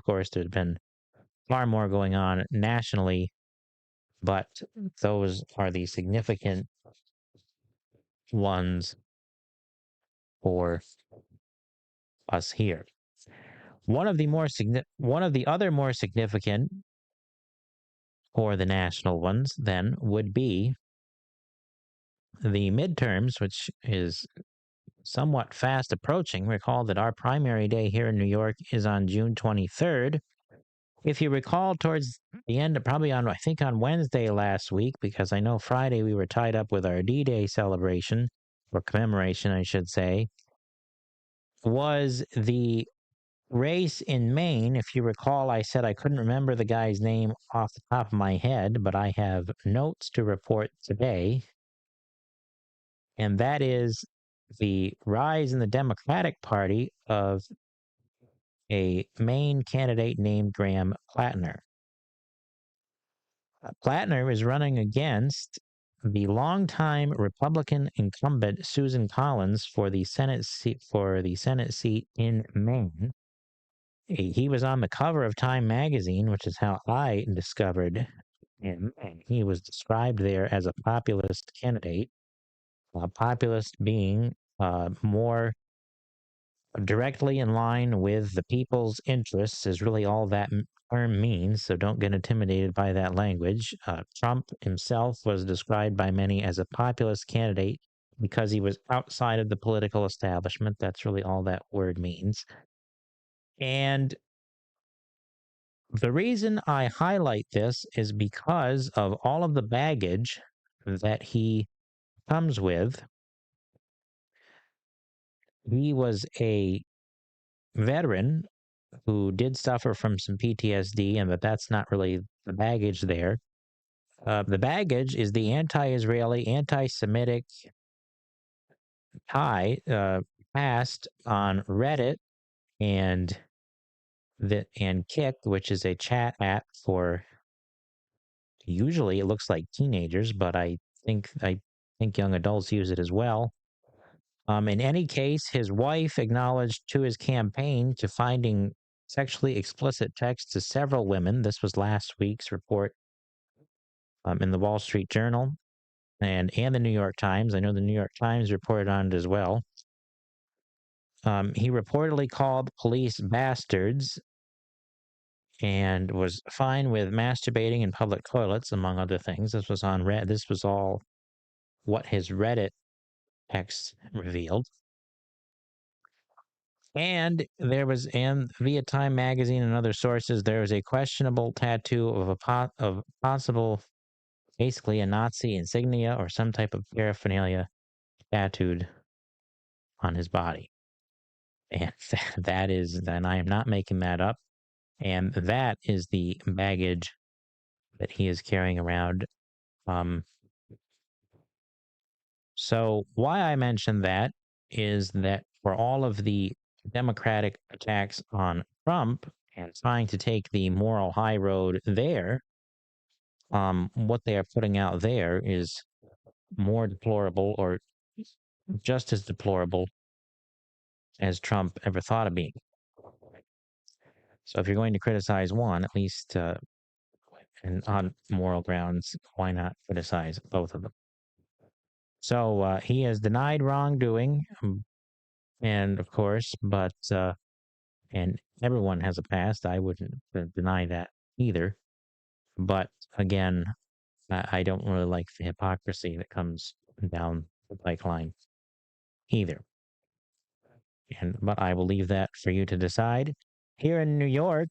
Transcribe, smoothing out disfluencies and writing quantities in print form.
Of course, there's been far more going on nationally, but those are the significant ones for us here. One of the other more significant for the national ones then would be the midterms, which is somewhat fast approaching. Recall that our primary day here in New York is on June 23rd. If you recall, towards the end, probably on, I think on Wednesday last week, because I know Friday we were tied up with our D-Day celebration, or commemoration, I should say, was the race in Maine. If you recall, I said I couldn't remember the guy's name off the top of my head, but I have notes to report today, and that is the rise in the Democratic Party of a Maine candidate named Graham Plattner. Plattner is running against the longtime Republican incumbent Susan Collins for the Senate seat in Maine. He was on the cover of Time magazine, which is how I discovered him. And he was described there as a populist candidate. Populist being more directly in line with the people's interests is really all that term means, so don't get intimidated by that language. Trump himself was described by many as a populist candidate because he was outside of the political establishment. That's really all that word means. And the reason I highlight this is because of all of the baggage that he comes with. He was a veteran who did suffer from some PTSD, and that's not really the baggage there. The baggage is the anti-Israeli, anti-Semitic tie passed on Reddit and Kick, which is a chat app for usually it looks like teenagers, but I think young adults use it as well. In any case, his wife acknowledged to his campaign to finding sexually explicit texts to several women. This was last week's report in the Wall Street Journal and the New York Times. I know the New York Times reported on it as well. He reportedly called police bastards and was fine with masturbating in public toilets, among other things. This was on Reddit. This was all what his Reddit text revealed. And there was, and via Time magazine and other sources, there was a questionable tattoo of possible, basically a Nazi insignia or some type of paraphernalia tattooed on his body. And that is, and I am not making that up. And that is the baggage that he is carrying around. So why I mention that is that for all of the Democratic attacks on Trump and trying to take the moral high road there, what they are putting out there is more deplorable or just as deplorable as Trump ever thought of being. So if you're going to criticize one, at least and on moral grounds, why not criticize both of them? So he has denied wrongdoing, and of course, but and everyone has a past. I wouldn't deny that either. But again, I don't really like the hypocrisy that comes down the pipeline either. But I will leave that for you to decide. Here in New York,